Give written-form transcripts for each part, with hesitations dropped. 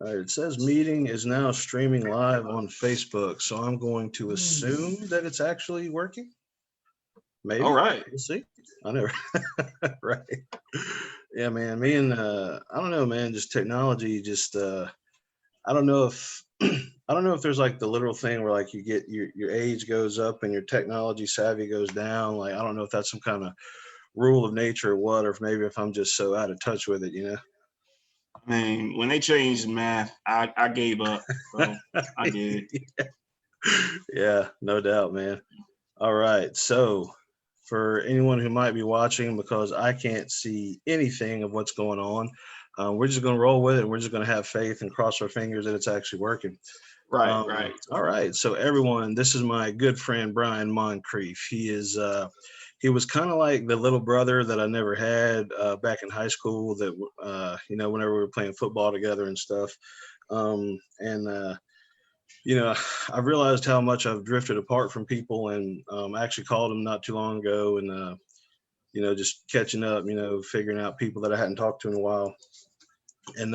All right, it says meeting is now streaming live on Facebook, so I'm going to assume that it's actually working. All Maybe right. we'll see. I never. Right. Yeah, man. Me and I don't know, man. Just technology. Just I don't know if I don't know if there's like the literal thing where like you get your age goes up and your technology savvy goes down. Like I don't know if that's some kind of rule of nature or what, or if maybe if I'm just so out of touch with it, you I mean, when they changed math, I gave up. know. So I did. Yeah, no doubt, man. All right. So, for anyone who might be watching, because I can't see anything of what's going on, we're just going to roll with it. And we're just going to have faith and cross our fingers that it's actually working. Right, right. All right. So, everyone, this is my good friend Bryan Moncrief. He was kind of like the little brother that I never had back in high school. That whenever we were playing football together and stuff. And you know, I realized how much I've drifted apart from people, and I actually called him not too long ago, and just catching up, figuring out people that I hadn't talked to in a while. And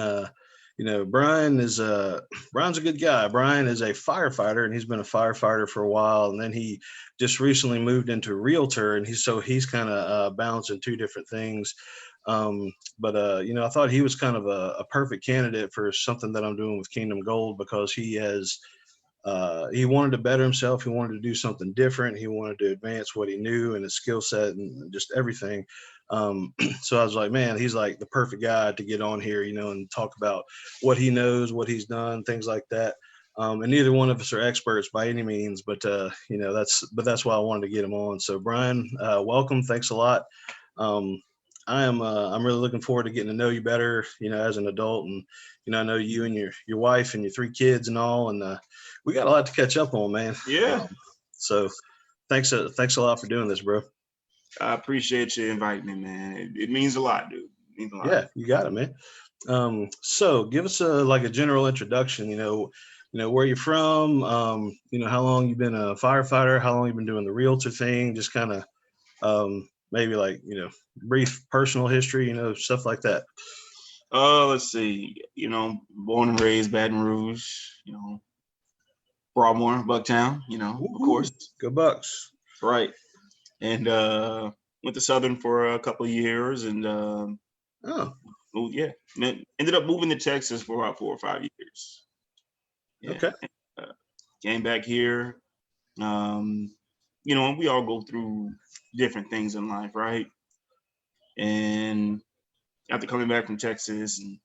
Brian's a good guy. Brian is a firefighter, and he's been a firefighter for a while, and then he just recently moved into realtor, and he's kind of balancing two different things. But I thought he was kind of a perfect candidate for something that I'm doing with KingGold, because he wanted to better himself. He wanted to do something different. He wanted to advance what he knew and his skill set and just everything. So I was like, man, he's like the perfect guy to get on here, and talk about what he knows, what he's done, things like that. And neither one of us are experts by any means, but that's why I wanted to get him on. So Bryan, welcome. Thanks a lot. Um, I'm really looking forward to getting to know you better, as an adult, and I know you and your wife and your three kids and all, and we got a lot to catch up on, man. Yeah. So thanks a lot for doing this, bro. I appreciate you inviting me, man. It means a lot, dude. It means a lot. Yeah, you got it, man. So give us a general introduction. Where you're from. How long you've been a firefighter. How long you've been doing the realtor thing. Just kind of maybe like brief personal history. Stuff like that. Let's see. Born and raised Baton Rouge. Broadmoor, Bucktown. Of course. Go Bucks. Right. And went to Southern for a couple of years, and ended up moving to Texas for about 4 or 5 years. Yeah. Okay. Came back here. We all go through different things in life, right? And after coming back from Texas, and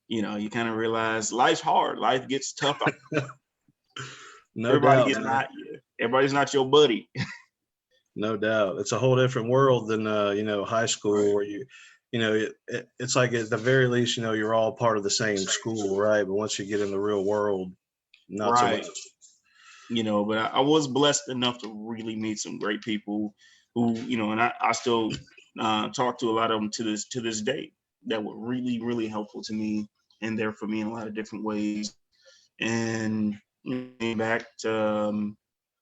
you kind of realize life's hard. Life gets tough. No doubt. Everybody's not your buddy. No doubt. It's a whole different world than high school, Right. where it's like at the very least, you're all part of the same school, right? But once you get in the real world, not so Right. much. But I was blessed enough to really meet some great people who, and I still talk to a lot of them to this day, that were really, really helpful to me and there for me in a lot of different ways. And came back to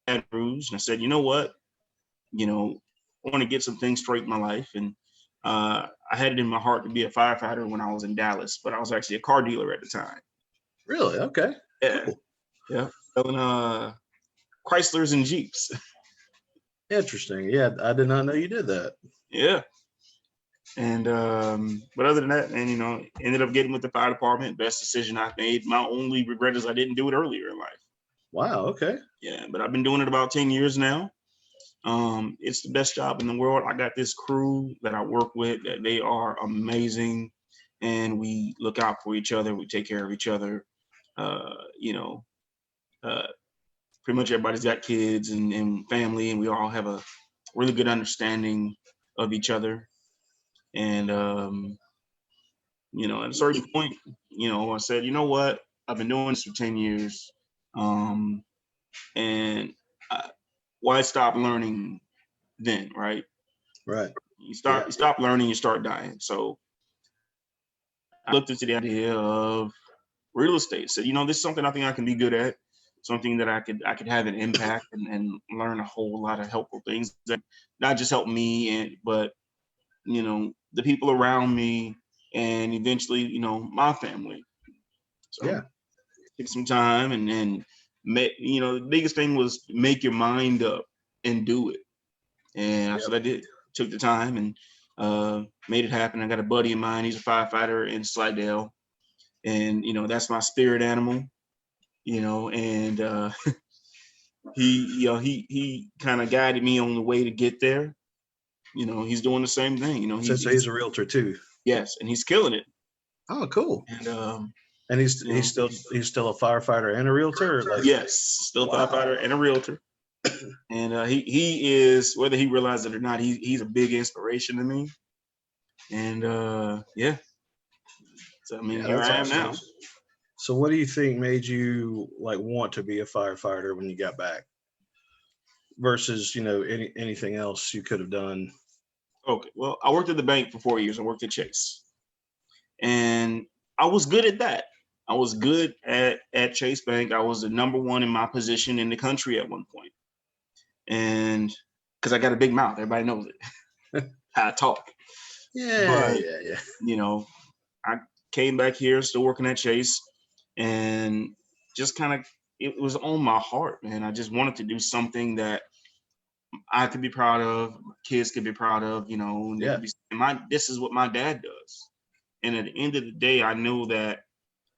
Baton Rouge, and I said, you know what? I want to get some things straight in my life. And I had it in my heart to be a firefighter when I was in Dallas, but I was actually a car dealer at the time. Really? Okay. Yeah. Cool. Yeah. Selling Chryslers and Jeeps. Interesting. Yeah, I did not know you did that. Yeah. And but other than that, man, ended up getting with the fire department. Best decision I've made. My only regret is I didn't do it earlier in life. Wow. Okay. Yeah, but I've been doing it about 10 years now. It's the best job in the world. I got this crew that I work with that they are amazing, and we look out for each other. We take care of each other. Pretty much everybody's got kids and family, and we all have a really good understanding of each other. And at a certain point, I said, you know what? I've been doing this for 10 years, and why stop learning then, right? Right. You stop learning, you start dying. So I looked into the idea of real estate. Said, this is something I think I can be good at, something that I could have an impact and learn a whole lot of helpful things that not just help me, but the people around me, and eventually, my family. So Yeah. took some time and then the biggest thing was make your mind up and do it. And that's Yep. what I did. Took the time and made it happen. I got a buddy of mine, he's a firefighter in Slidell. And that's my spirit animal, and he kind of guided me on the way to get there. He's doing the same thing. So he's a realtor too. Yes, and he's killing it. Oh, cool. And And he's you know, he's still a firefighter and a realtor. Like, yes, still a wow. firefighter and a realtor. And he is, whether he realizes it or not, he's a big inspiration to me. And yeah, so I mean, Yeah, here that's I am awesome. now. So what do you think made you like want to be a firefighter when you got back versus, anything else you could have done? Okay, well, I worked at the bank for 4 years. I worked at Chase, and I was good at that. I was good at Chase Bank. I was the number one in my position in the country at one point, and because I got a big mouth, everybody knows it. How I talk, Yeah, but yeah, yeah. you know, I came back here, still working at Chase, and just kind of it was on my heart, man. I just wanted to do something that I could be proud of, my kids could be proud of, and they Yeah. could be this is what my dad does. And at the end of the day, I knew that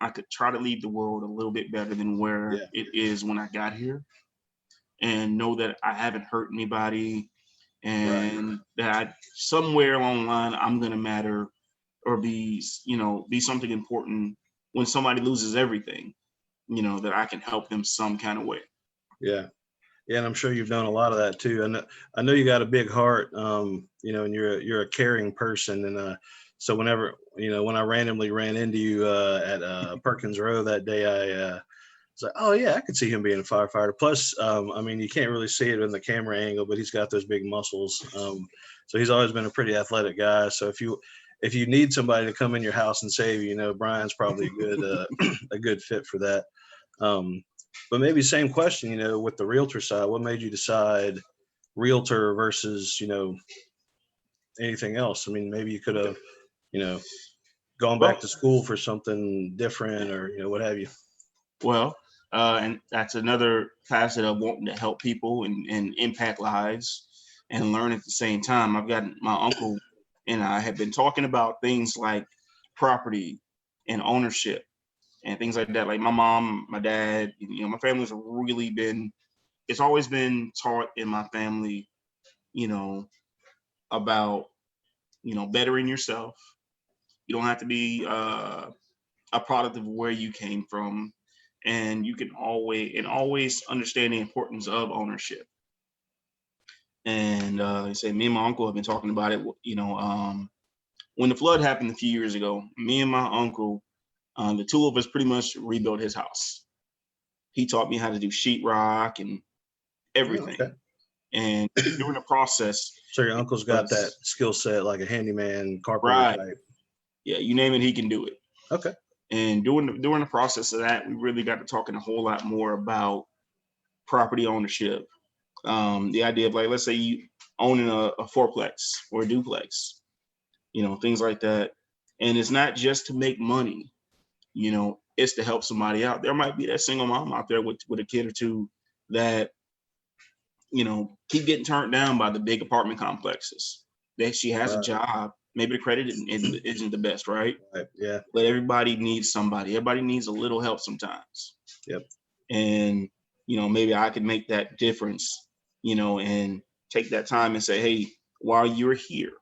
I could try to leave the world a little bit better than where Yeah. it is when I got here, and know that I haven't hurt anybody, Right. and that somewhere along the line I'm gonna matter or be something important when somebody loses everything, that I can help them some kind of way. Yeah. Yeah, and I'm sure you've done a lot of that too. I know you got a big heart, and you're a caring person. And so whenever when I randomly ran into you at Perkins Row that day, I was like, oh yeah, I could see him being a firefighter. Plus, I mean, you can't really see it in the camera angle, but he's got those big muscles. So he's always been a pretty athletic guy. So if you need somebody to come in your house and save you, Brian's probably a good a good fit for that. Um, but maybe same question, with the realtor side, what made you decide realtor versus, anything else? I mean, maybe you could Okay. have, you know, gone back Well, to school for something different or, what have you. well, and that's another facet of wanting to help people and impact lives and learn at the same time. I've got my uncle and I have been talking about things like property and ownership and things like that. Like my mom, my dad, my family's really been, it's always been taught in my family, you know, about, bettering yourself. You don't have to be a product of where you came from, and you can always understand the importance of ownership. And I say me and my uncle have been talking about it. When the flood happened a few years ago, me and my uncle, the two of us pretty much rebuilt his house. He taught me how to do sheetrock and Oh, okay. everything. And during the process, So your it uncle's got that was skill set, like a handyman, carpenter right. type. Yeah, you name it, he can do it. Okay. And during the process of that, we really got to talking a whole lot more about property ownership. The idea of, like, let's say you owning a fourplex or a duplex, things like that. And it's not just to make money, it's to help somebody out. There might be that single mom out there with a kid or two that, keep getting turned down by the big apartment complexes. That she has a Right. job, maybe the credit isn't the best, right? Right. Yeah. But everybody needs somebody. Everybody needs a little help sometimes. Yep. And maybe I could make that difference, and take that time and say, hey, while you're here,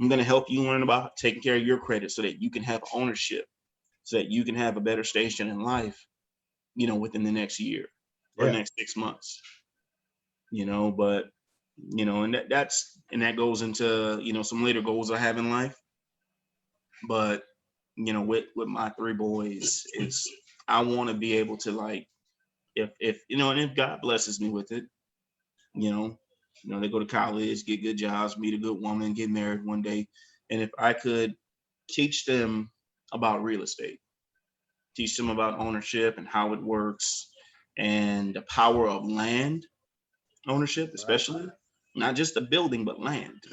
I'm going to help you learn about taking care of your credit so that you can have ownership, so that you can have a better station in life, within the next year or the Yeah. next 6 months. But and that goes into some later goals I have in life. But with my three boys, is I want to be able to, like, if and if God blesses me with it, you know, they go to college, get good jobs, meet a good woman, get married one day. And if I could teach them about real estate, teach them about ownership and how it works, and the power of land ownership, Right. especially not just the building, but land.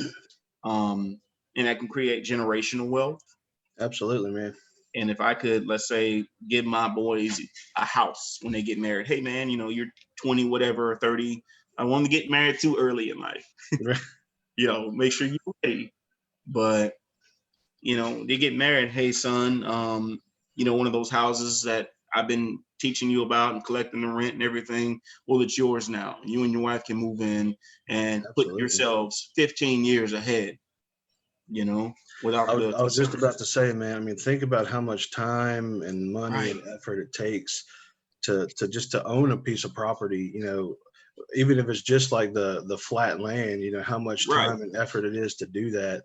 And that can create generational wealth. Absolutely, man. And if I could, let's say, give my boys a house when they get married, hey man, you're 20, whatever, or 30. I want to get married too early in life. Make sure you're ready. But they get married. Hey son, one of those houses that I've been teaching you about and collecting the rent and everything. Well, it's yours now. You and your wife can move in and put Absolutely. yourselves 15 years ahead. Without I the was just about to say, man, I mean, think about how much time and money right, and effort it takes to just to own a piece of property, even if it's just like the flat land, how much right, time and effort it is to do that.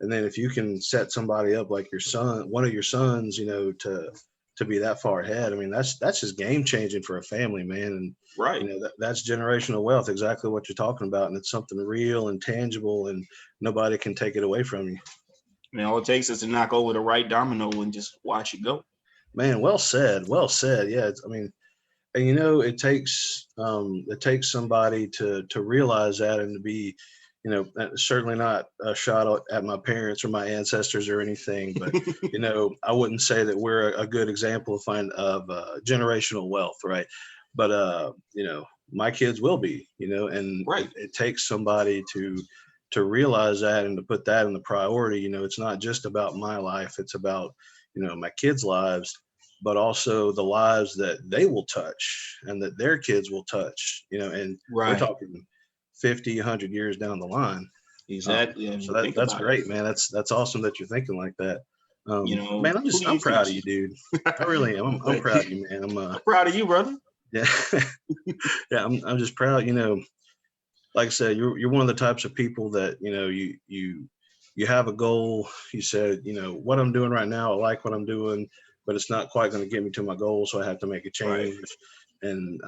And then if you can set somebody up like your son, one of your sons, to be that far ahead, I mean, that's just game changing for a family, man. And right. that's generational wealth, exactly what you're talking about. And it's something real and tangible, and nobody can take it away from you. I mean, all it takes is to knock over the right domino and just watch it go. Man, well said. Well said. Yeah, I mean, and it takes somebody to realize that and to be, certainly not a shot at my parents or my ancestors or anything, but I wouldn't say that we're a good example of generational wealth, right? But my kids will be, and Right, it takes somebody to realize that and to put that in the priority. It's not just about my life; it's about my kids' lives, but also the lives that they will touch and that their kids will touch, and we're right. talking 50, 100 years down the line. Exactly. I So mean, think that's about it. great, man. That's awesome that you're thinking like that. Man, Who do I'm you proud of teach? you, dude. I really am. I'm Thank proud you. of you, man. I'm proud of you, brother. Yeah, yeah. I'm just proud. Like I said, you're one of the types of people that you have a goal. You said, what I'm doing right now, I like what I'm doing, but it's not quite going to get me to my goal, so I have to make a Right. change. And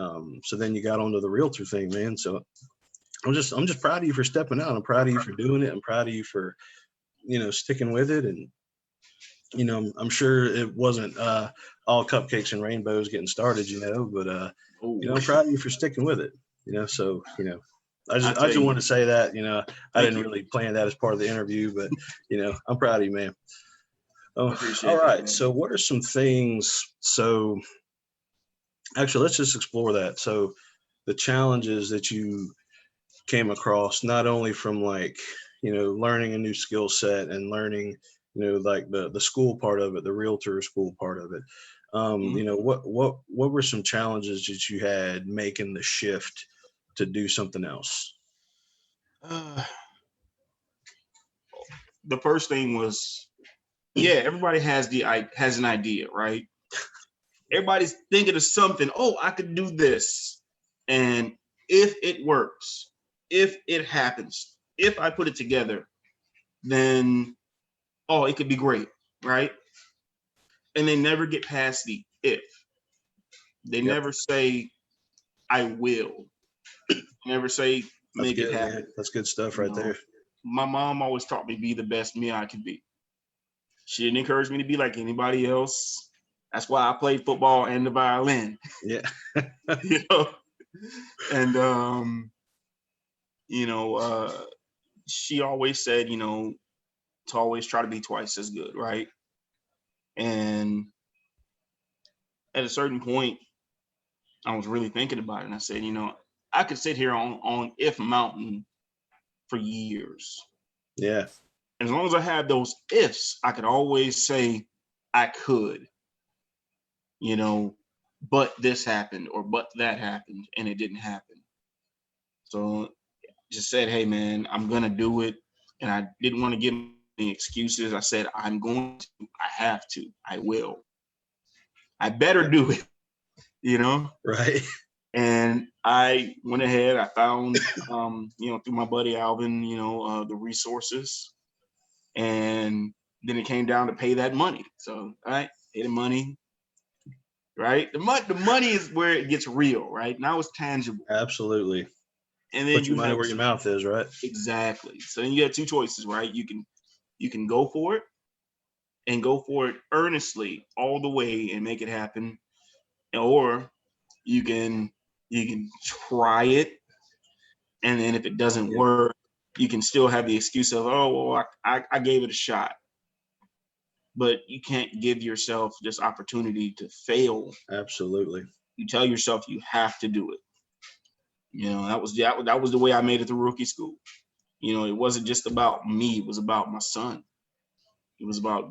so then you got onto the realtor thing, man. So I'm just proud of you for stepping out. I'm proud of you for doing it. I'm proud of you for sticking with it. And I'm sure it wasn't all cupcakes and rainbows getting started, but Oh, I'm proud of you for sticking with it. So I I just I tell just you, wanted to say that. I thank didn't you. really plan that as part of the interview, but I'm proud of you, man. I Oh, all appreciate that, right. man. So what are some things? So actually, let's just explore that. So the challenges that you came across, not only from like learning a new skill set and learning like the school part of it, the realtor school part of it. Mhm. What were some challenges that you had making the shift to do something else? Uh, the first thing was, yeah, everybody has an idea, right? Everybody's thinking of something. Oh, I could do this, and if it works, if it happens, if I put it together, then it could be great, right? And they never get past the if. They Yep, never say I will. Never say that's make it good, man. happen. That's good stuff You right know, there. my mom always taught me to be the best me I could be. She didn't encourage me to be like anybody else. That's why I played football and the violin. Yeah, you know, and you know, uh, she always said, to always try to be twice as good, right? And at a certain point, I was really thinking about it, and I said, I could sit here on if mountain for years. yeah, As long as I have those ifs, I could always say I could, you know, but this happened or but that happened and it didn't happen. So just said, hey man, I'm gonna do it. And I didn't want to give any excuses. I said, I'm going to, I have to, I will. I better yep, do it. right. And I went ahead, I found through my buddy Alvin, the resources. And then it came down to pay that money. So, all right, pay the money, right? The money is where it gets real, right? Now it's tangible. Absolutely. And then Put your you money have where your mouth is, right? exactly. So then you have two choices, right? You can go for it and go for it earnestly all the way and make it happen, or you can you can try it, and then if it doesn't Yep. work, you can still have the excuse of, oh well, I gave it a shot. but you can't give yourself this opportunity to fail. Absolutely. You tell yourself you have to do it. That was the way I made it through rookie school. It wasn't just about me, it was about my son. It was about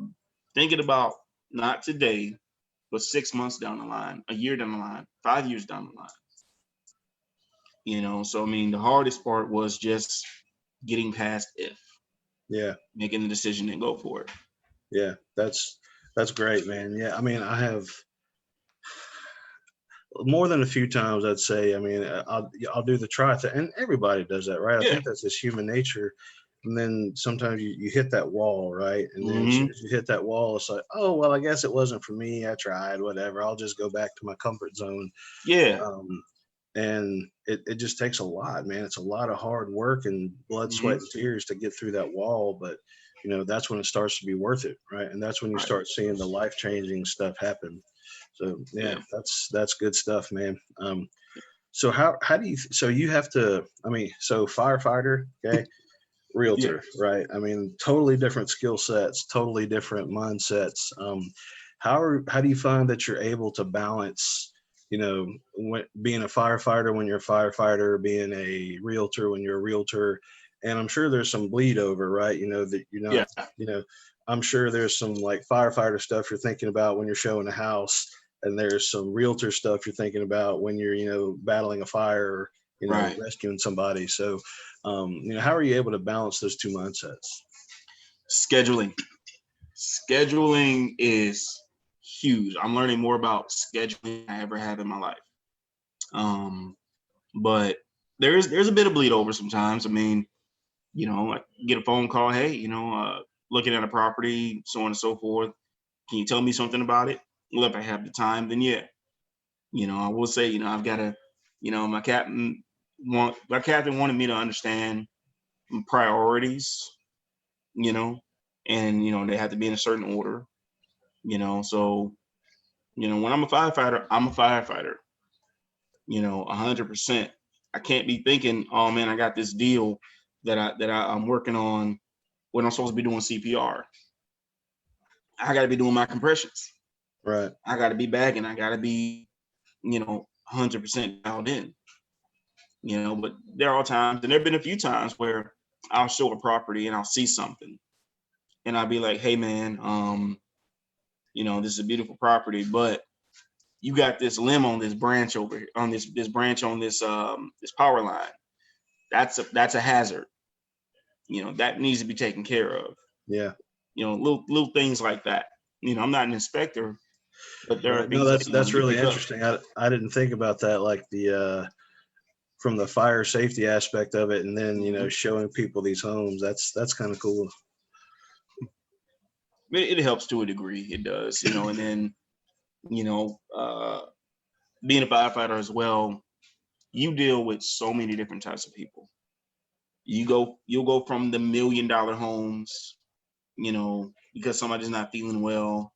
thinking about not today, but 6 months down the line, a year down the line, 5 years down the line. So I mean, the hardest part was just getting past if. Yeah. Making the decision and go for it. Yeah. That's great, man. Yeah. I mean, I have more than a few times, I'd say. I mean, I'll do the try thing, and everybody does that, right? I Yeah. think that's just human nature. And then sometimes you hit that wall, right? And then as soon as you hit that wall, it's like, oh, well, I guess it wasn't for me. I tried, whatever. I'll just go back to my comfort zone. Yeah. And it just takes a lot, man. It's a lot of hard work and blood, sweat, and tears to get through that wall. But, that's when it starts to be worth it, right? And that's when you start seeing the life-changing stuff happen. So, yeah, that's good stuff, man. So how do you, so you have to, I mean, so firefighter, okay, realtor, right? I mean, totally different skill sets, totally different mindsets. How do you find that you're able to balance, being a firefighter when you're a firefighter, being a realtor when you're a realtor? And I'm sure there's some bleed over, right? That you're not, I'm sure there's some like firefighter stuff you're thinking about when you're showing a house, and there's some realtor stuff you're thinking about when you're, battling a fire, or, rescuing somebody. So, how are you able to balance those two mindsets? Scheduling is huge. I'm learning more about scheduling than I ever have in my life. But there's a bit of bleed over sometimes. I mean, I get a phone call, hey, looking at a property, so on and so forth. Can you tell me something about it? Well, if I have the time, then yeah. I will say, I've got to, my captain wanted me to understand priorities, and they have to be in a certain order, so, when I'm a firefighter, 100%. I can't be thinking, oh man, I got this deal I'm working on when I'm supposed to be doing CPR. I got to be doing my compressions. Right. I got to be bagging. I got to be, 100% dialed in. But there are times, and there have been a few times where I'll show a property and I'll see something, and I'll be like, hey man, this is a beautiful property, but you got this limb on this branch over here, on this branch on this power line. That's a hazard. That needs to be taken care of. Yeah. Little things like that. I'm not an inspector, but there are No, things that's really pick up. interesting. I didn't think about that, like the from the fire safety aspect of it, and then showing people these homes. That's kind of cool. It helps to a degree. It does, and then being a firefighter as well, you deal with so many different types of people. You'll go from the $1 million homes, because somebody's not feeling well,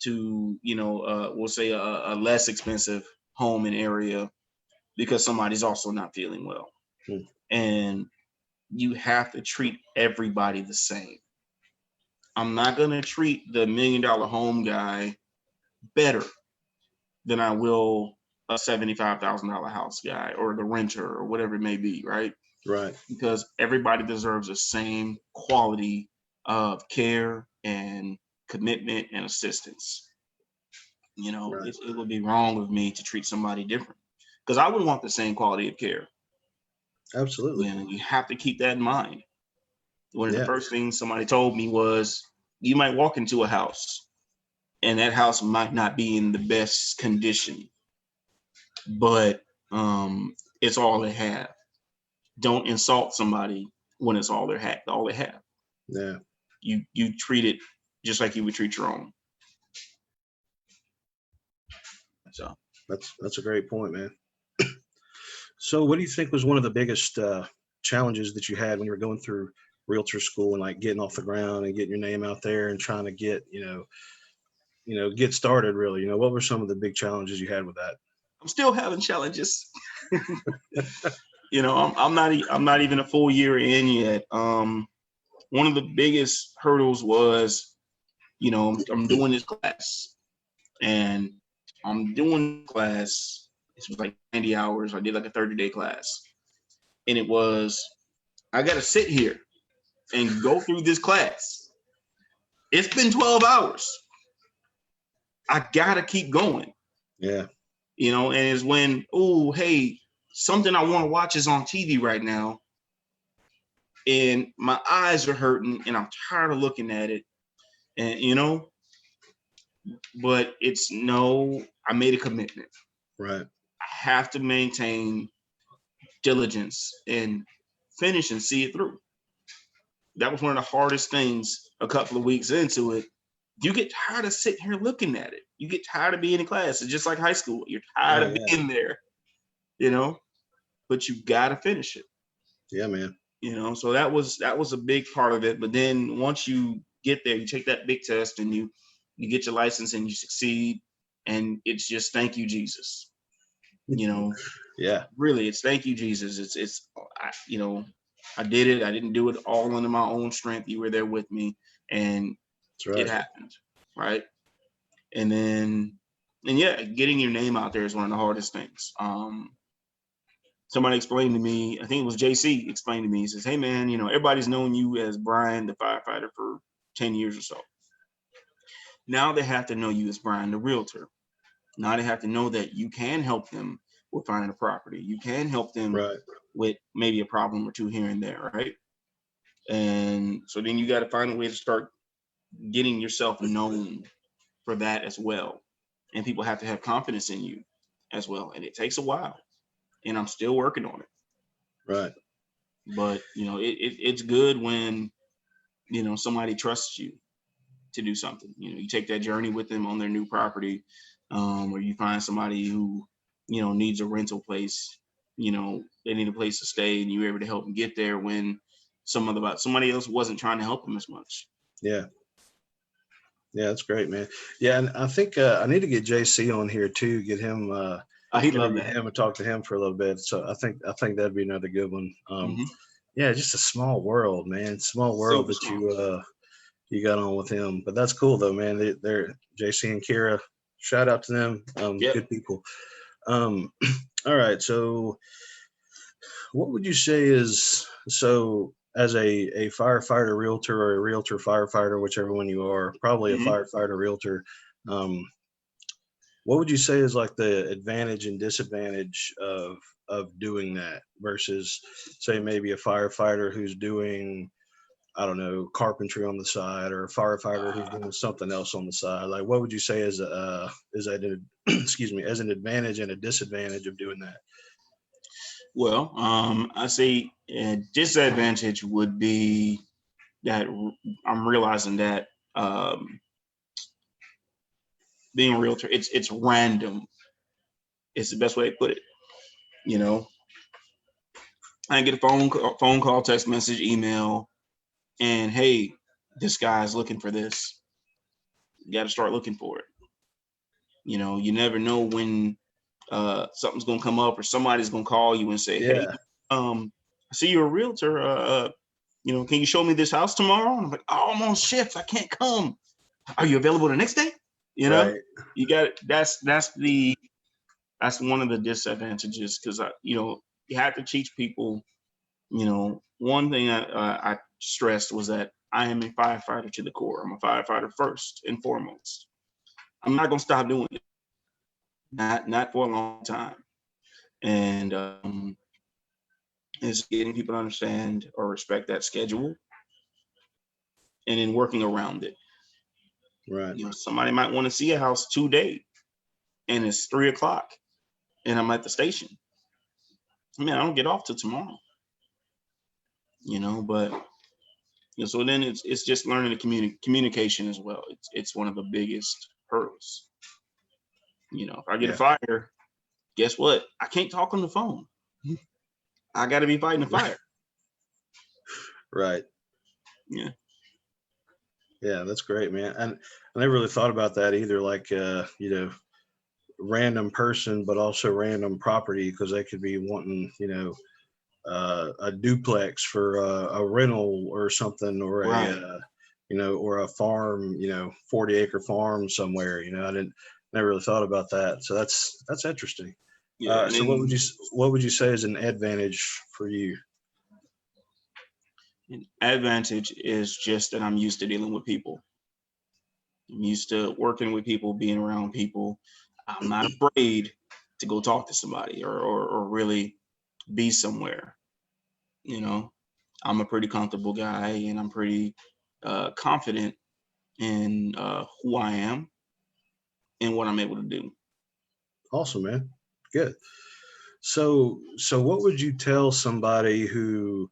to we'll say a less expensive home and area because somebody's also not feeling well. And you have to treat everybody the same. I'm not going to treat the $1 million home guy better than I will a $75,000 house guy or the renter or whatever it may be, right? Right. Because everybody deserves the same quality of care and commitment and assistance. Right. It would be wrong of me to treat somebody different because I would want the same quality of care. Absolutely. And you have to keep that in mind. One of the first things somebody told me was, you might walk into a house and that house might not be in the best condition, but it's all they have. Don't insult somebody when it's all they have. Yeah. You treat it just like you would treat your own. So that's a great point, man. So what do you think was one of the biggest challenges that you had when you were going through realtor school and like getting off the ground and getting your name out there and trying to get, get started really? What were some of the big challenges you had with that? I'm still having challenges. I'm not even a full year in yet. One of the biggest hurdles was I'm doing this class, and I'm doing class. It was like 90 hours. I did like a 30-day class, and it was I got to sit here and go through this class. It's been 12 hours. I gotta keep going. Yeah. And it's when, oh, hey, something I want to watch is on TV right now, and my eyes are hurting, and I'm tired of looking at it, and but it's no, I made a commitment. Right. I have to maintain diligence and finish and see it through. That was one of the hardest things a couple of weeks into it. You get tired of sitting here looking at it. You get tired of being in class. It's just like high school. You're tired Oh of yeah. being there, but you got to finish it. Yeah, man. So that was a big part of it. But then once you get there, you take that big test and you get your license and you succeed, and it's just thank you, Jesus. Yeah. Really, it's thank you, Jesus. I did it. I didn't do it all under my own strength. You were there with me, and That's right. it happened, right? And then, and yeah, getting your name out there is one of the hardest things. Somebody explained to me, I think it was JC explained to me, he says, hey man, everybody's known you as Bryan the firefighter for 10 years or so. Now they have to know you as Bryan the realtor. Now they have to know that you can help them with finding a property. You can help them Right. with maybe a problem or two here and there, right? And so then you got to find a way to start getting yourself known for that as well. And people have to have confidence in you as well. And it takes a while. And I'm still working on it. Right. But it's good when somebody trusts you to do something. You take that journey with them on their new property, or you find somebody who needs a rental place. They need a place to stay, and you're able to help them get there when somebody else wasn't trying to help them as much. Yeah. Yeah, that's great, man. Yeah, and I think I need to get JC on here too. Get him, He'd love interview that. him and talk to him for a little bit. So I think that'd be another good one. Hmm. Yeah, just a small world, man. Small world Super that strong. you got on with him. But that's cool though, man. They're JC and Kira. Shout out to them. Yep. Good people. Um, all right. So what would you say is so as a firefighter realtor or a realtor firefighter, whichever one you are, probably a Hmm. firefighter realtor. Um, what would you say is like the advantage and disadvantage of doing that versus say maybe a firefighter who's doing, I don't know, carpentry on the side, or a firefighter who's doing something else on the side? Like what would you say is that excuse me, as an advantage and a disadvantage of doing that? Well, I say a disadvantage would be that I'm realizing that being a realtor, it's random. It's the best way to put it. You know, I get a phone call, text message, email, and hey, this guy's looking for this. You got to start looking for it. You never know when something's gonna come up or somebody's gonna call you and say, hey, Yeah. I see you're a realtor. Can you show me this house tomorrow? And I'm like, oh, I'm on shift. I can't come. Are you available the next day? Right. You got that's one of the disadvantages because you have to teach people. One thing I stressed was that I am a firefighter to the core. I'm a firefighter first and foremost. I'm not gonna stop doing it. Not for a long time. And it's getting people to understand or respect that schedule, and then working around it. Right. Somebody might want to see a house today, and it's 3 o'clock, and I'm at the station. I mean, I don't get off till tomorrow. But so then it's just learning the communication as well. It's one of the biggest hurdles. If I get a Yeah. fire, guess what? I can't talk on the phone. I got to be fighting the fire. Right. Yeah. Yeah, that's great, man. And I never really thought about that either. Like, random person, but also random property, because they could be wanting, a duplex for a rental or something, or Right. or a farm, 40-acre farm somewhere. I didn't never really thought about that. So that's interesting. Yeah, and So then what would you say is an advantage for you? an advantage is just that I'm used to dealing with people. I'm used to working with people, being around people. I'm not afraid to go talk to somebody or really be somewhere. You know, I'm a pretty comfortable guy and I'm pretty confident in who I am and what I'm able to do. Awesome, man. Good. So what would you tell somebody who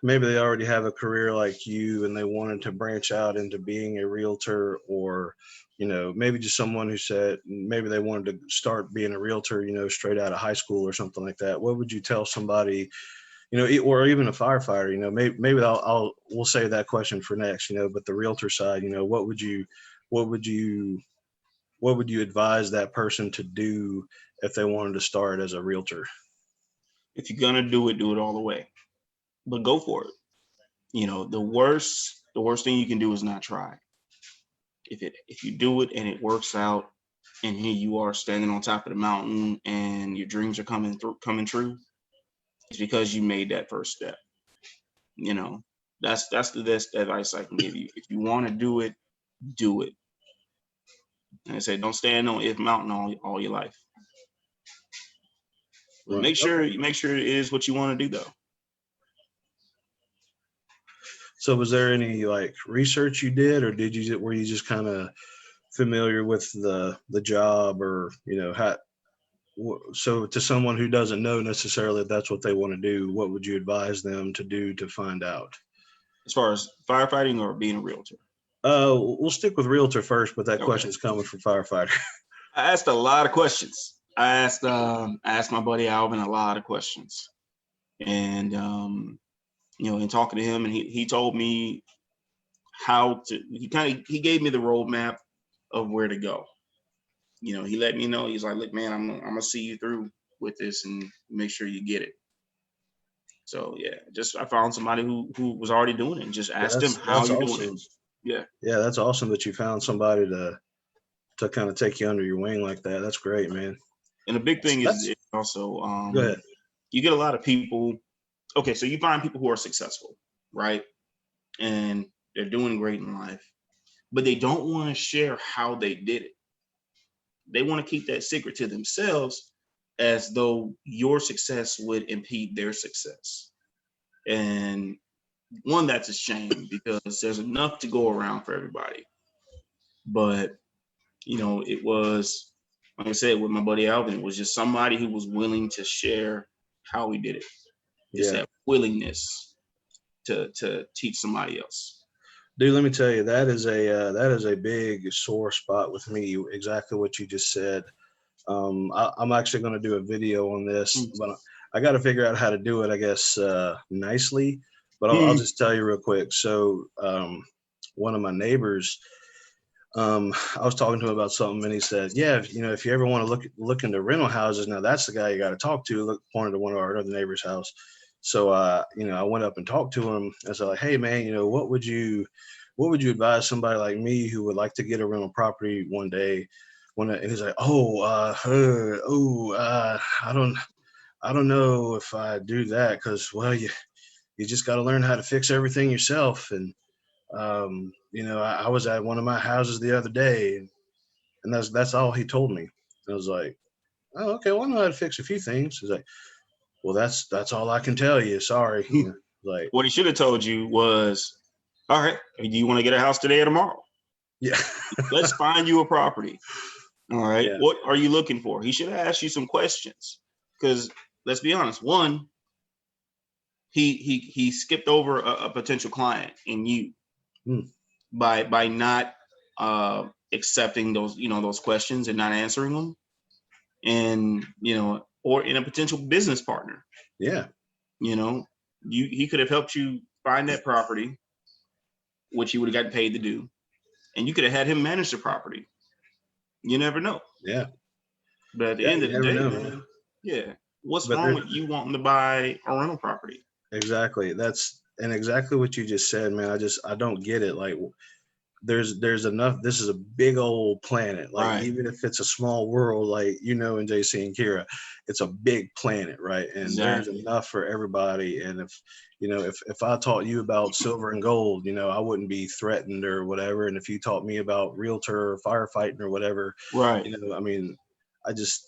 maybe they already have a career like you and they wanted to branch out into being a realtor, or maybe just someone who said maybe they wanted to start being a realtor, straight out of high school or something like that? What would you tell somebody, or even a firefighter? Maybe we'll save that question for next, but the realtor side, what would you what would you advise that person to do if they wanted to start as a realtor? If you're gonna do it all the way, but go for it. The worst thing you can do is not try. If you do it and it works out, and here you are standing on top of the mountain and your dreams are coming true, it's because you made that first step. You know, that's the best advice I can give you. If you want to do it, do it. And I say, don't stand on if mountain all your life. But Right. make sure it is what you want to do though. So was there any like research you did, or were you just kind of familiar with the job, or how? So to someone who doesn't know necessarily if that's what they want to do, what would you advise them to do to find out? As far as firefighting or being a realtor. We'll stick with realtor first, but that Okay. question is coming from firefighter. I asked a lot of questions. I asked my buddy Alvin a lot of questions. And in talking to him, and he told me how to he gave me the roadmap of where to go. He let me know. He's like, look, man, I'm gonna see you through with this and make sure you get it. So yeah, just I found somebody who was already doing it and just Yeah, asked him how that's you're doing it. awesome. Yeah. Yeah, that's awesome that you found somebody to kind of take you under your wing like that. That's great, man. And the big thing is That's also Go ahead. you get a lot of people. Okay, so you find people who are successful, right? And they're doing great in life, but they don't want to share how they did it. They want to keep that secret to themselves as though your success would impede their success. And one, that's a shame because there's enough to go around for everybody. But, it was, like I said, with my buddy Alvin, it was just somebody who was willing to share how he did it. Just Yeah. that willingness to teach somebody else. Dude, let me tell you, that is a big sore spot with me. Exactly what you just said. I'm actually going to do a video on this, but I got to figure out how to do it, I guess, nicely. But I'll Mm. just tell you real quick. So, one of my neighbors, I was talking to him about something, and he said, "Yeah, if you ever want to look into rental houses, now that's the guy you got to talk to." Pointed to one of our other neighbors' house. So, I went up and talked to him. I said, like, "Hey, man, what would you advise somebody like me who would like to get a rental property one day?" And he's like, I don't know if I do that because, well, you just got to learn how to fix everything yourself. And I was at one of my houses the other day, and that's all he told me. I was like, oh, okay, well, I know how to fix a few things. He's like, well, that's all I can tell you. Sorry. Like, What he should have told you was, all right, do you want to get a house today or tomorrow? yeah, Let's find you a property. All right. yeah, What are you looking for? He should have asked you some questions. Because let's be honest, one, he skipped over a potential client in you mm, by not accepting those questions and not answering them. And or in a potential business partner. yeah, You know, he could have helped you find that property, which he would have gotten paid to do, and you could have had him manage the property. You never know. yeah, But at the yeah. end You of the never day, know, man. man, yeah, what's But wrong with you wanting to buy a rental property? exactly. and exactly what you just said, man. I don't get it. Like, there's enough. This is a big old planet. Like, Right. even if it's a small world, like, and JC and Kira, it's a big planet, right? And there's Exactly. enough for everybody. And if I taught you about silver and gold, I wouldn't be threatened or whatever. And if you taught me about realtor or firefighting or whatever, Right. I mean,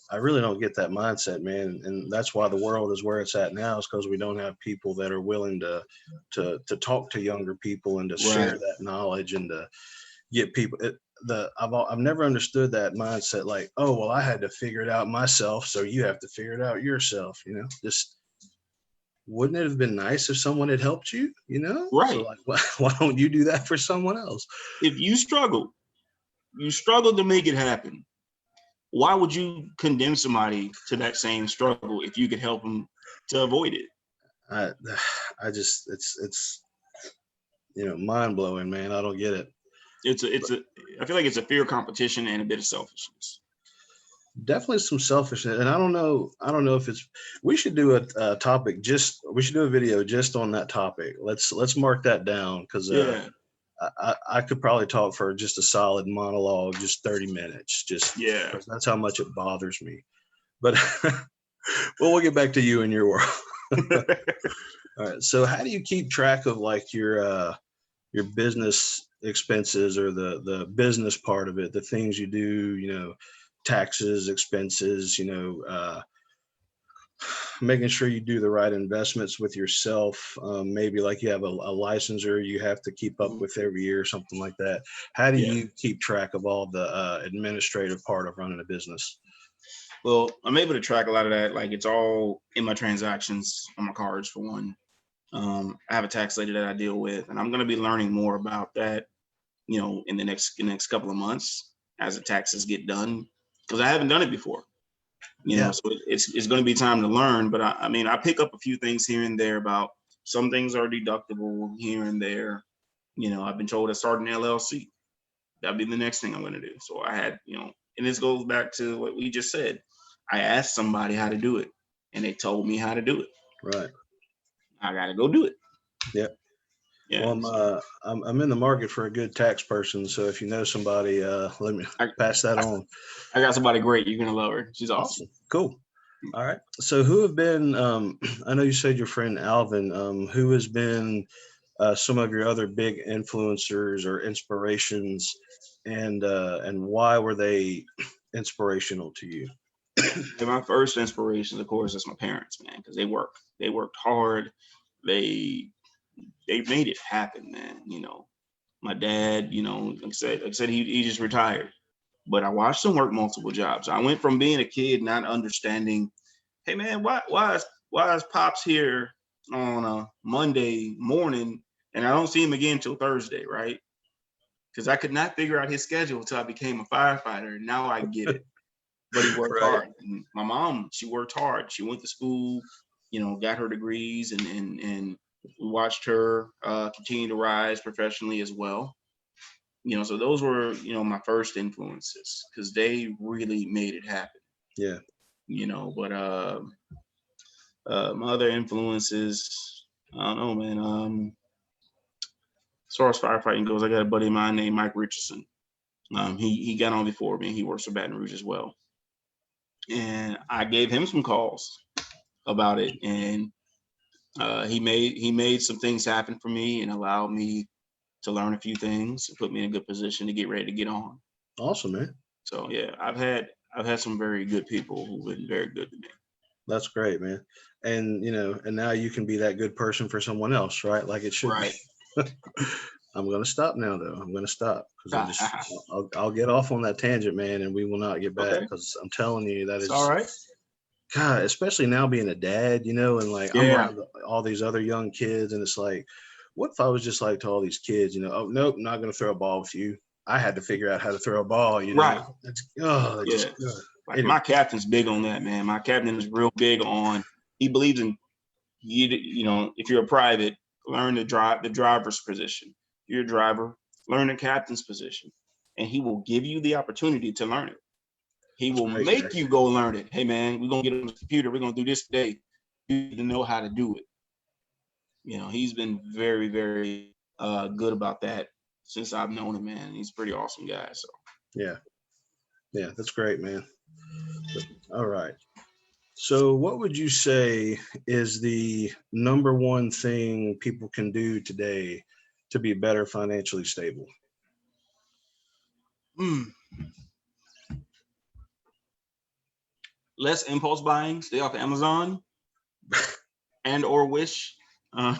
I really don't get that mindset, man. And that's why the world is where it's at now, is because we don't have people that are willing to talk to younger people and to share Right. that knowledge and to get people. I've never understood that mindset. Like, oh well, I had to figure it out myself, so you have to figure it out yourself. Just wouldn't it have been nice if someone had helped you? So Right. like, why don't you do that for someone else? If you struggle to make it happen, why would you condemn somebody to that same struggle if you could help them to avoid it? I I just it's mind blowing, man. I don't get it. I feel like it's a fear of competition and a bit of selfishness. Definitely some selfishness, and I don't know if we should do a topic, we should do a video just on that topic. Let's mark that down, because Yeah. I could probably talk for just a solid monologue, just 30 minutes, just Yeah. because that's how much it bothers me. But well, we'll get back to you and your world. All right, so how do you keep track of like your business expenses, or the business part of it, the things you do, taxes, expenses, making sure you do the right investments with yourself. Maybe like you have a licensor you have to keep up with every year, something like that. How do Yeah. you keep track of all the administrative part of running a business? Well, I'm able to track a lot of that. Like, it's all in my transactions on my cards, for one. I have a tax lady that I deal with, and I'm going to be learning more about that, in the next couple of months as the taxes get done, because I haven't done it before. Yeah. So it's going to be time to learn. But I mean, I pick up a few things here and there about some things are deductible here and there. I've been told to start an LLC. That'd be the next thing I'm going to do. So I had, and this goes back to what we just said. I asked somebody how to do it, and they told me how to do it. Right. I got to go do it. Yeah. Yeah. Well, I'm in the market for a good tax person, so if you know somebody, let me pass that on. I got somebody great. You're gonna love her. She's awesome. Cool. All right. So who have been? I know you said your friend Alvin. Who has been some of your other big influencers or inspirations, and why were they inspirational to you? And my first inspiration, of course, is my parents, man, because they worked hard. They made it happen, man. My dad, like I said, he just retired, but I watched him work multiple jobs. I went from being a kid not understanding, hey man, why is Pops here on a Monday morning and I don't see him again until Thursday, right? Because I could not figure out his schedule until I became a firefighter. And now I get it. But he worked Right. hard. And my mom, she worked hard. She went to school, got her degrees, and we watched her continue to rise professionally as well. So those were, my first influences, because they really made it happen. Yeah. But my other influences, I don't know, man. As far as firefighting goes, I got a buddy of mine named Mike Richardson. He got on before me. He works for Baton Rouge as well. And I gave him some calls about it, and he made some things happen for me and allowed me to learn a few things and put me in a good position to get ready to get on. Awesome, man. So yeah, I've had some very good people who've been very good to me. That's great, man. And and now you can be that good person for someone else, right? Like it should Right. be. I'm going to stop now, though. I'm going to stop, because I'll get off on that tangent, man, and we will not get back, Okay. because I'm telling you that It's is all right. God, especially now being a dad, and like I'm Yeah. around all these other young kids, and it's like, what if I was just like to all these kids, oh nope, not going to throw a ball with you. I had to figure out how to throw a ball, Right. It's Yeah. Like anyway. my captain's big on that, man. My captain is real big on. He believes in if you're a private, learn to drive the driver's position. If you're a driver, learn the captain's position, and he will give you the opportunity to learn it. He That's will great, make man. you go learn it. Hey man, we're gonna get on the computer. We're gonna do this today. You need to know how to do it. He's been very, very good about that since I've known him, man. He's a pretty awesome guy. So Yeah. Yeah. That's great, man. All right. So, what would you say is the number one thing people can do today to be better financially stable? mm, less impulse buying, stay off Amazon and or Wish. Uh,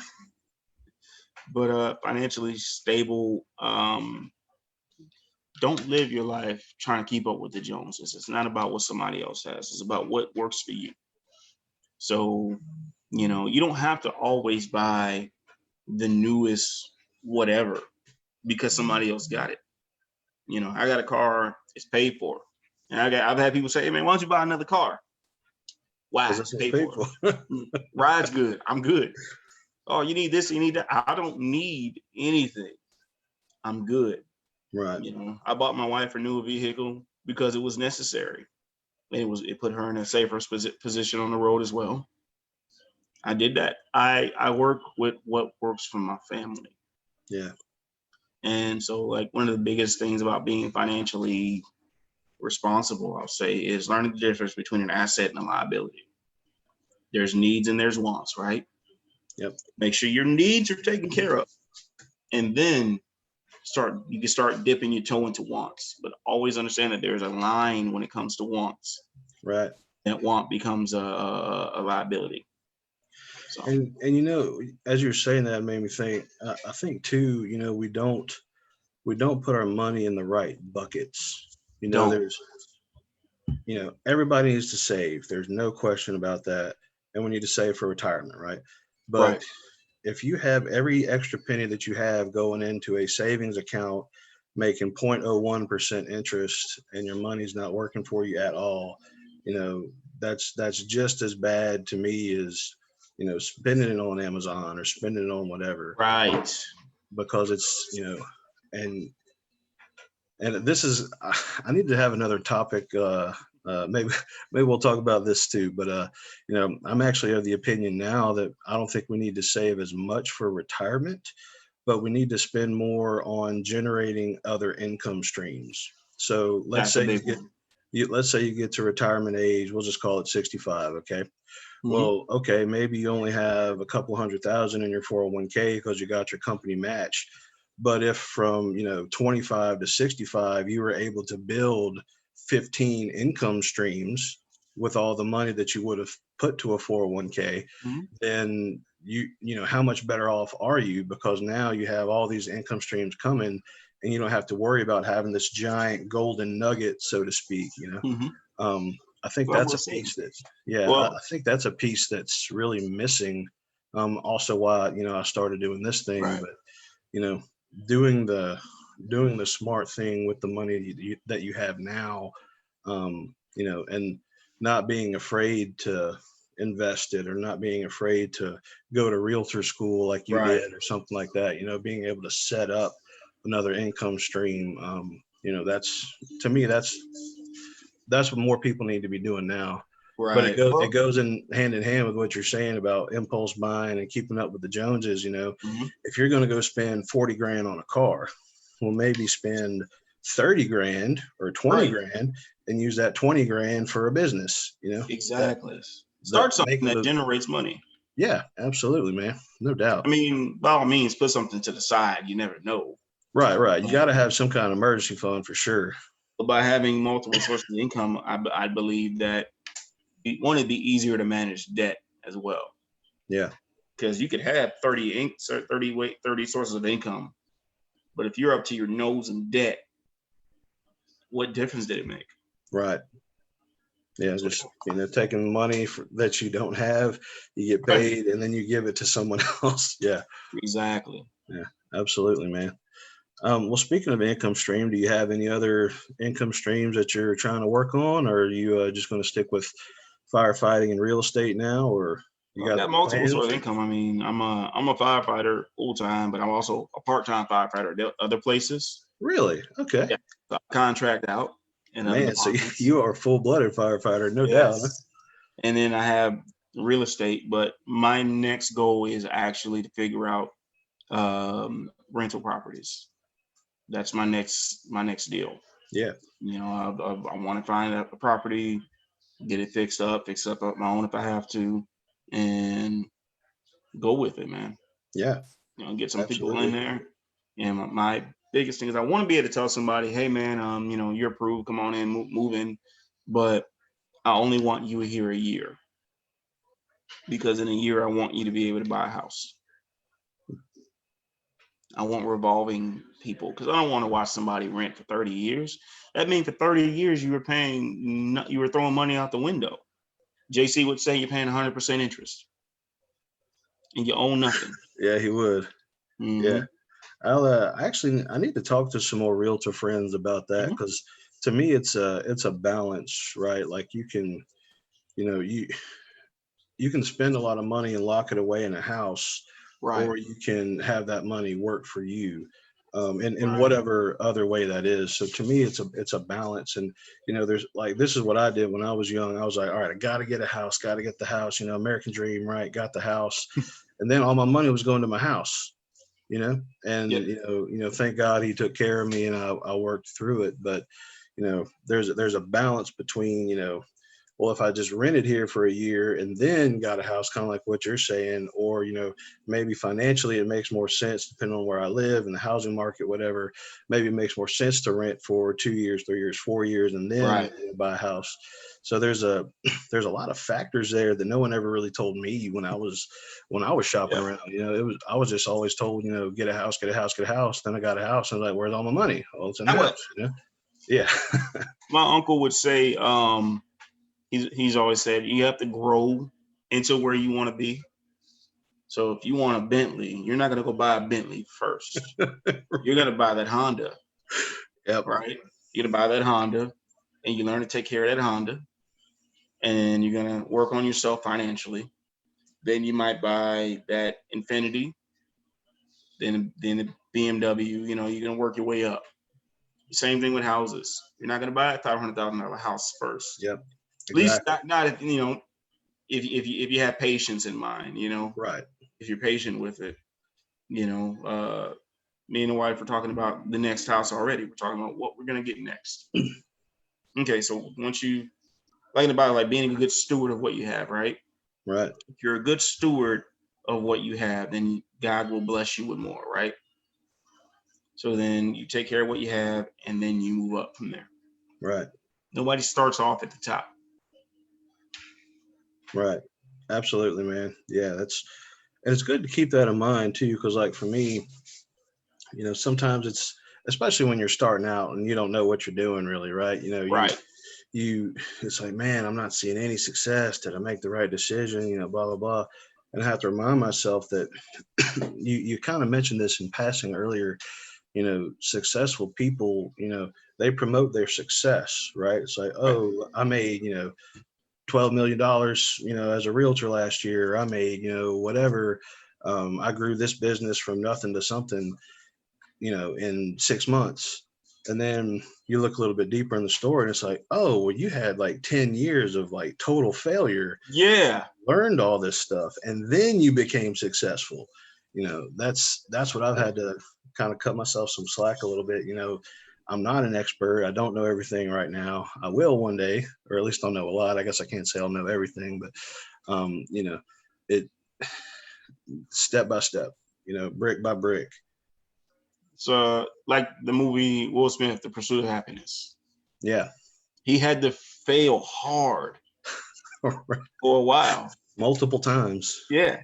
but financially stable. Don't live your life trying to keep up with the Joneses. It's not about what somebody else has. It's about what works for you. So, you don't have to always buy the newest whatever because somebody else got it. I got a car, it's paid for. And I've had people say, hey man, why don't you buy another car? Why? Because It's it's not paid paid for. for. Ride's good. I'm good. Oh, you need this, you need that. I don't need anything. I'm good. Right. I bought my wife a new vehicle because it was necessary. It put her in a safer position on the road as well. I did that. I work with what works for my family. Yeah. And so like one of the biggest things about being financially responsible, I'll say, is learning the difference between an asset and a liability. There's needs and there's wants, right? Yep. Make sure your needs are taken care of. And then you can start dipping your toe into wants, but always understand that there's a line when it comes to wants. Right. That want becomes a liability. So And as you're saying that, it made me think. I think too. We don't put our money in the right buckets. don't. There's everybody needs to save. There's no question about that, and we need to save for retirement, right? But Right. if you have every extra penny that you have going into a savings account making 0.01% interest and your money's not working for you at all, that's just as bad to me as spending it on Amazon or spending it on whatever, Right. because it's and this is I need to have another topic. Maybe maybe we'll talk about this too. But I'm actually of the opinion now that I don't think we need to save as much for retirement, but we need to spend more on generating other income streams. So let's That's a say big one. let's say you get to retirement age. We'll just call it 65. Okay. Mm-hmm. Well, okay, maybe you only have a couple 100,000 in your 401k because you got your company match. But if from 25 to 65, you were able to build 15 income streams with all the money that you would have put to a 401k, Mm-hmm. then how much better off are you? Because now you have all these income streams coming, and you don't have to worry about having this giant golden nugget, so to speak. Mm-hmm. Um, I think Well, that's we'll a see. piece that's yeah, I Well, think that's a piece that's really missing. Also why, I started doing this thing, right. but you know, doing the smart thing with the money that you have now, and not being afraid to invest it, or not being afraid to go to realtor school like you Right. did or something like that. Being able to set up another income stream. That's, to me, that's what more people need to be doing now. But it Right. goes it Well, goes in hand with what you're saying about impulse buying and keeping up with the Joneses. mm-hmm. If you're going to go spend 40 grand on a car, well, maybe spend 30 grand or 20 Right. grand and use that 20 grand for a business. That Exactly. that Start something make that the generates money. Yeah, absolutely, man, no I doubt. mean, by all means, put something to the side. You never know. Right, you got to Um, have some kind of emergency fund for sure. but by having multiple sources of income, I believe that it'd be easier to manage debt as well. Yeah, Because you could have 30 sources of income, but if you're up to your nose in debt, what difference did it make? right. Yeah, So, just taking money that you don't have, you get right. paid, and then you give it to someone else. Yeah, Exactly. yeah, absolutely, man. Well, speaking of income stream, do you have any other income streams that you're trying to work on, or are you just going to stick with firefighting and real estate now, or you Well, I've got got multiple plans? sources of income. I mean, I'm a firefighter full time, but I'm also a part time firefighter at other places. Really? Okay, Yeah, so I contract out in other man. So departments. you are a full-blooded firefighter, no doubt. Huh? Yes, and then I have real estate, but my next goal is actually to figure out rental properties. That's my next deal. Yeah. I want to find a property, get it fix up my own if I have to, and go with it, man. Yeah. Get some people in Absolutely. there. And my biggest thing is I want to be able to tell somebody, hey, man, you're approved. Come on in, move in. But I only want you here a year, because in a year I want you to be able to buy a house. I want revolving people, because I don't want to watch somebody rent for 30 years. That means for 30 years you were throwing money out the window. JC would say you're paying 100% interest and you own nothing. Yeah, he would. Yeah. Mm-hmm. I'll actually I need to talk to some more realtor friends about that, Mm-hmm. because to me it's a balance, right? Like you can spend a lot of money and lock it away in a house, Right. or you can have that money work for you, in Right. whatever other way that is. So to me, it's a balance. And there's like, this is what I did when I was young. I was like, all right, I got to get a house, got to get the house. American dream, right? Got the house, and then all my money was going to my house. And Yep. thank God he took care of me, and I worked through it. But there's a balance between, well, if I just rented here for a year and then got a house, kind of like what you're saying, or maybe financially it makes more sense depending on where I live and the housing market, whatever. Maybe it makes more sense to rent for 2 years, 3 years, 4 years, and then Right. buy a house. So there's a there's a lot of factors there that no one ever really told me when I was shopping Yep. around. I was just always told, get a house, get a house, get a house. Then I got a house, and I was like, where's all my money? Oh, it's in the Now what? house. Yeah. My uncle would say, he's always said you have to grow into where you want to be. So if you want a Bentley, you're not gonna go buy a Bentley first. You're gonna buy that Honda, Yep. right? You're gonna buy that Honda, and you learn to take care of that Honda, and you're gonna work on yourself financially. Then you might buy that Infinity, then the BMW. You're gonna work your way up. Same thing with houses. You're not gonna buy a $500,000 house first. Yep. At least Exactly. not if if you have patience in mind. Right. If you're patient with it. Me and the wife were talking about the next house already. We're talking about what we're gonna get next. Okay, so once you thinking about like being a good steward of what you have, right? Right. If you're a good steward of what you have, then God will bless you with more, right? So then you take care of what you have, and then you move up from there. Right. Nobody starts off at the top. Right. Absolutely, man. Yeah, and it's good to keep that in mind too, because like for me, sometimes it's, especially when you're starting out and you don't know what you're doing really, right? Right. It's like, man, I'm not seeing any success. Did I make the right decision? Blah blah blah. And I have to remind myself that you kind of mentioned this in passing earlier. Successful people, they promote their success, right? It's like, Right. oh, I made, $12 million, as a realtor last year. I made, whatever. I grew this business from nothing to something, in 6 months. And then you look a little bit deeper in the story, and it's like, oh, well, you had like 10 years of like total failure, Yeah. learned all this stuff, and then you became successful. That's what I've had to kind of cut myself some slack a little bit. I'm not an expert. I don't know everything right now. I will one day, or at least I'll know a lot. I guess I can't say I'll know everything, but it step by step, brick by brick. So like the movie Will Smith, The Pursuit of Happiness. Yeah. He had to fail hard for a while. Multiple times. Yeah.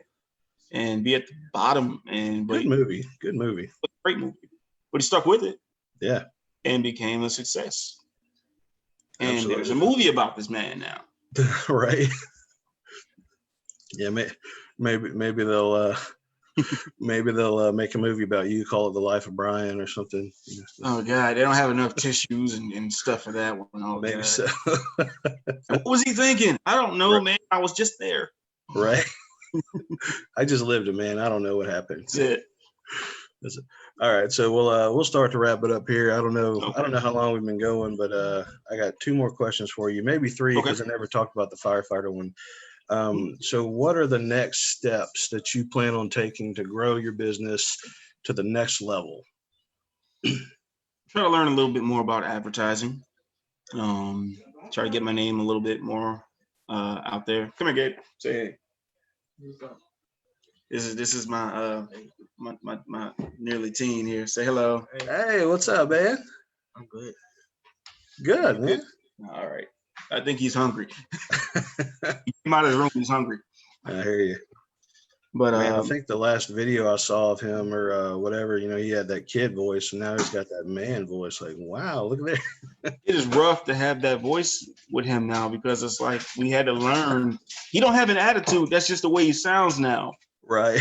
And be at the bottom, Good movie. Good movie. Great movie. But he stuck with it. Yeah. And became a success. And Absolutely. there's a movie about this man now. Right. Yeah, maybe they'll make a movie about you, call it The Life of Bryan or something. Oh God, they don't have enough tissues and stuff for that one. Oh, maybe God. so. What was he thinking? I don't know, Right. man. I was just there. Right. I just lived it, man. I don't know what happened. That's it. All right, so we'll start to wrap it up here. I don't know. Okay. I don't know how long we've been going, but I got two more questions for you, maybe three, because I never talked about the firefighter one. So what are the next steps that you plan on taking to grow your business to the next level? Try to learn a little bit more about advertising. Try to get my name a little bit more out there. Come here, Gabe. Say hey. This is my nearly teen here. Say hello. Hey, what's up, man? I'm good. Good, man. All right. I think he's hungry. He came out of his room. He's hungry. I hear you. But Man, I think the last video I saw of him or whatever, he had that kid voice, and now he's got that man voice. Like, wow, look at there. it is rough to have that voice with him now because it's like we had to learn. He don't have an attitude. That's just the way he sounds now. Right.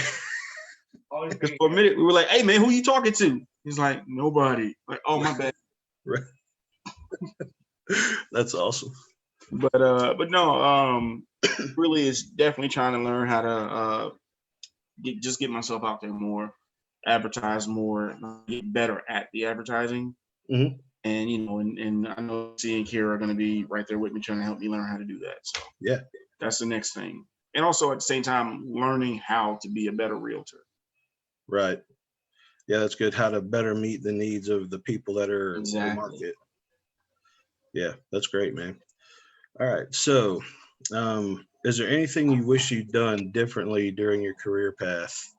Because for a minute we were like, "Hey man, who you talking to?" He's like, "Nobody." Like, "Oh my bad." Right. That's awesome. But no, really is definitely trying to learn how to get myself out there more, advertise more, get better at the advertising. Mhm. And and I know C and Kira are going to be right there with me trying to help me learn how to do that. So Yeah. that's the next thing. And also at the same time, learning how to be a better realtor. Right. Yeah, that's good. How to better meet the needs of the people that are in the Exactly. market. Yeah, that's great, man. All right. So, is there anything you wish you'd done differently during your career path?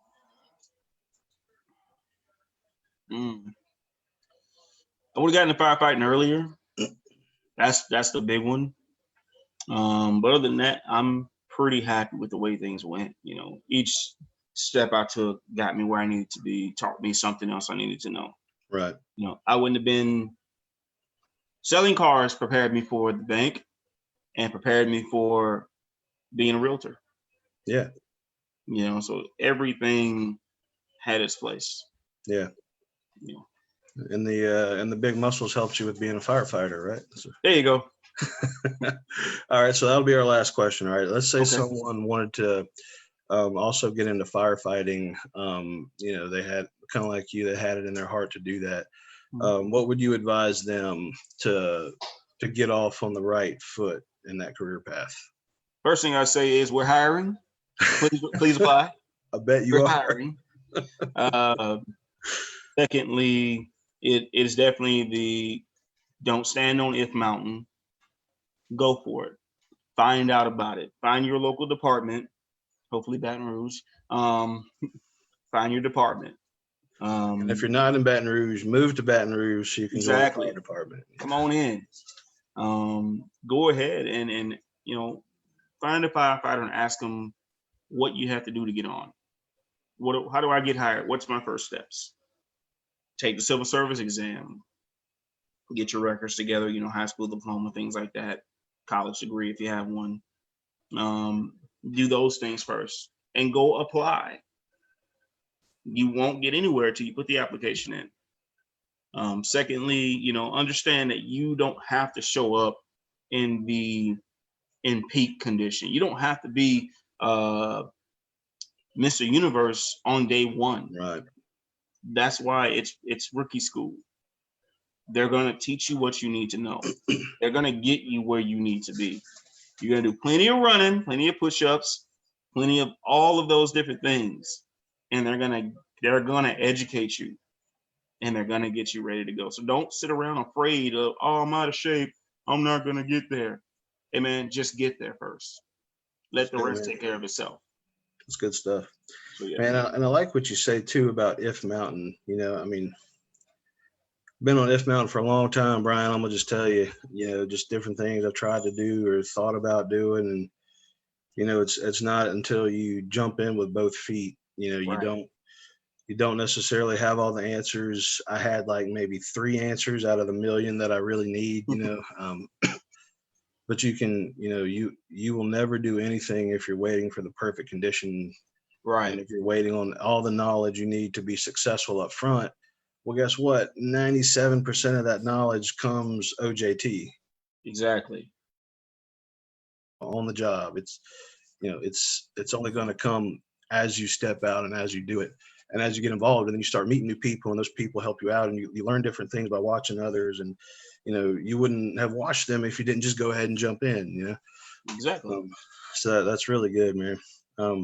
I would have gotten into firefighting earlier. That's the big one. But other than that, I'm pretty happy with the way things went. Each step I took got me where I needed to be, taught me something else I needed to know. Right. I wouldn't have been selling cars, prepared me for the bank and prepared me for being a realtor. Yeah. So everything had its place. Yeah. And the big muscles helped you with being a firefighter, right? So. There you go. All right. So that'll be our last question. All right. Let's say Okay. someone wanted to also get into firefighting. They had kind of like you, they had it in their heart to do that. What would you advise them to get off on the right foot in that career path? First thing I say is we're hiring. Please apply. I bet you We're are. hiring. Secondly, it is definitely the don't stand on if mountain. Go for it. Find out about it. Find your local department. Hopefully Baton Rouge. Find your department. And if you're not in Baton Rouge, move to Baton Rouge so you can Exactly. join the fire department. Come on in. Go ahead and find a firefighter and ask them what you have to do to get on. How do I get hired? What's my first steps? Take the civil service exam. Get your records together, high school diploma, things like that, college degree if you have one. Do those things first and go apply. You won't get anywhere till you put the application in. Secondly, understand that you don't have to show up in peak condition. You don't have to be Mr. Universe on day one. Right. That's why it's rookie school. They're going to teach you what you need to know. They're going to get you where you need to be. You're going to do plenty of running, plenty of push-ups, plenty of all of those different things. And they're going to educate you and they're going to get you ready to go. So don't sit around afraid of, oh, I'm out of shape. I'm not going to get there. Hey man, just get there first. Let the rest take care of itself. That's good stuff. So, yeah. Man, and I like what you say too about If Mountain. Been on If Mountain for a long time, Brian. I'm gonna just tell you, just different things I've tried to do or thought about doing, and it's not until you jump in with both feet. Right. You don't necessarily have all the answers. I had like maybe 3 answers out of the million that I really need. But you can, you will never do anything if you're waiting for the perfect condition. Right. And if you're waiting on all the knowledge you need to be successful up front, well, guess what? 97% of that knowledge comes OJT. Exactly. On the job. It's only going to come as you step out and as you do it. And as you get involved, and then you start meeting new people, and those people help you out, and you learn different things by watching others. And you wouldn't have watched them if you didn't just go ahead and jump in. Exactly. So that's really good, man. All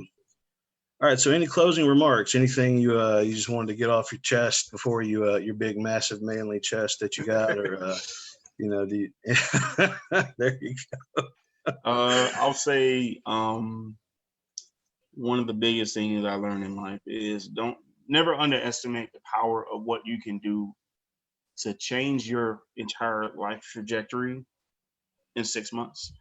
right. So any closing remarks? Anything you just wanted to get off your chest before your big, massive, manly chest that you got, or do you, there you go. I'll say one of the biggest things I learned in life is don't never underestimate the power of what you can do to change your entire life trajectory in 6 months.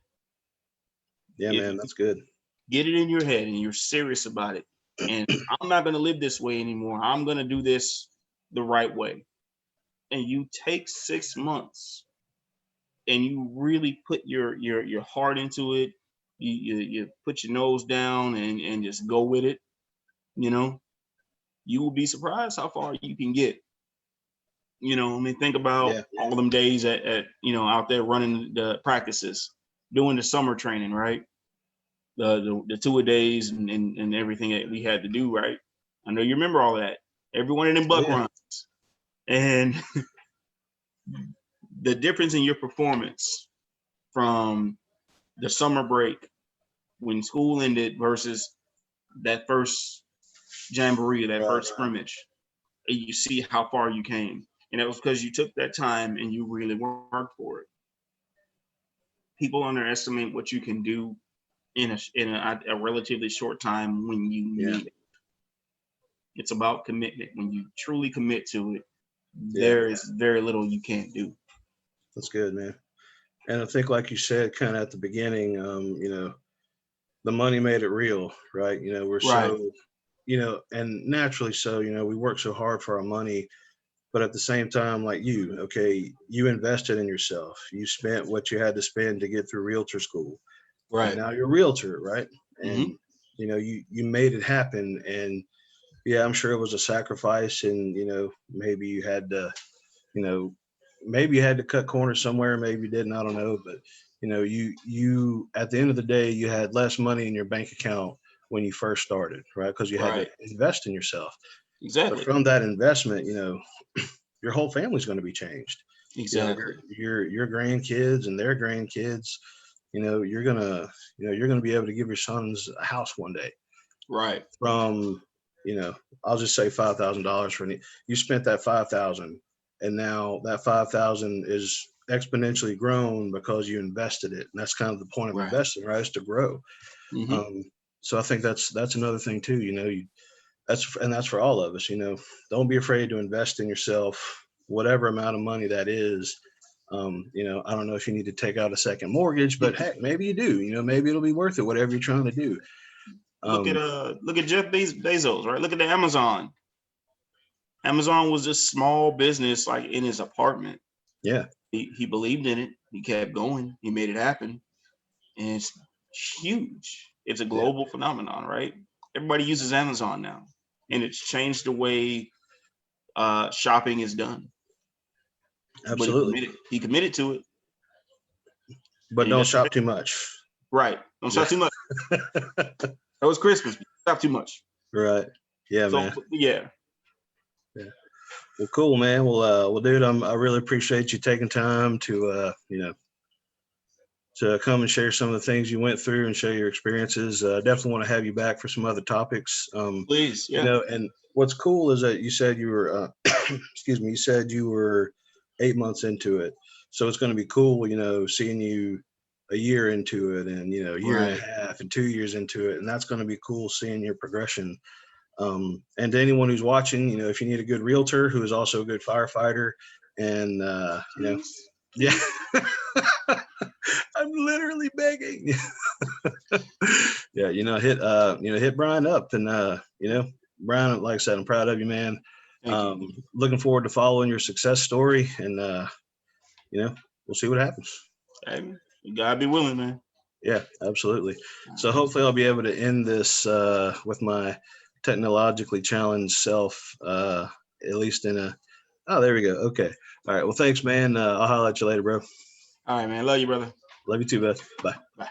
Yeah, If man, you that's good. get it in your head and you're serious about it, and I'm not going to live this way anymore, I'm going to do this the right way, and you take 6 months and you really put your heart into it, you put your nose down and just go with it, you know, you will be surprised how far you can get. I mean, think about Yeah, all them days at out there running the practices, doing the summer training, right? The two-a-days and everything that we had to do, right? I know you remember all that. Every one of them oh buck yeah, runs. And the difference in your performance from the summer break when school ended versus that first jamboree, that right. first scrimmage, and you see how far you came. And that was because you took that time and you really worked for it. People underestimate what you can do in a relatively short time when you Yeah, mean it. It's about commitment. When you truly commit to it, yeah, there is very little you can't do. that's good, man. And I think, like you said, kind of at the beginning, the money made it real, right? We're Right, so, and naturally so, we work so hard for our money, but at the same time, like okay, you invested in yourself. You spent what you had to spend to get through realtor school, and right. now you're a realtor, right? Mm-hmm. And you made it happen, and yeah, I'm sure it was a sacrifice, and maybe you had to, you know, maybe you had to cut corners somewhere, maybe you didn't, I don't know, but you at the end of the day, you had less money in your bank account when you first started, right? Because you had to Right. invest in yourself. But Exactly. from that investment, your whole family's going to be changed. Exactly. Your grandkids and their grandkids, you're gonna be able to give your sons a house one day Right. from, I'll just say $5,000 for any. You spent that 5,000, and now that 5,000 is exponentially grown because you invested it, and that's kind of the point of Right. investing, right? Is to grow. Mm-hmm. Um, so I think that's another thing too. That's for all of us. Don't be afraid to invest in yourself, whatever amount of money that is. I don't know if you need to take out a second mortgage, but heck, maybe you do. Maybe it'll be worth it, whatever you're trying to do. Um, Look at Jeff Bezos, right? Look at the Amazon. Amazon was this small business like in his apartment. yeah, He believed in it. He kept going. He made it happen. And it's huge. It's a yeah, global phenomenon, right? Everybody uses Amazon now. And it's changed the way shopping is done. But absolutely. he committed to it. But And don't that's shop too much. right. Don't Yeah. shop too much. That was Christmas. Stop too much. Right. Yeah, So man. yeah. Yeah. Well, cool, man. Well, dude, I really appreciate you taking time to come and share some of the things you went through and share your experiences. Definitely want to have you back for some other topics. Please. Yeah. And what's cool is that you said you were, excuse me, you said you were 8 months into it. So it's going to be cool, seeing you a year into it, and, a year and a Right. half and 2 years into it. And that's going to be cool seeing your progression. And to anyone who's watching, if you need a good realtor who is also a good firefighter, and Please. yeah, Please. I'm literally begging. Yeah, hit Bryan up, and Bryan, like I said, I'm proud of you, man. Thank you. Looking forward to following your success story, and we'll see what happens. Hey, you gotta be willing, man. Yeah, absolutely. All So right. hopefully I'll be able to end this with my technologically challenged self, at least in a. Oh, there we go. Okay. All right. Well, thanks, man. I'll holler at you later, bro. All right, man. Love you, brother. Love you too, bud. Bye. Bye.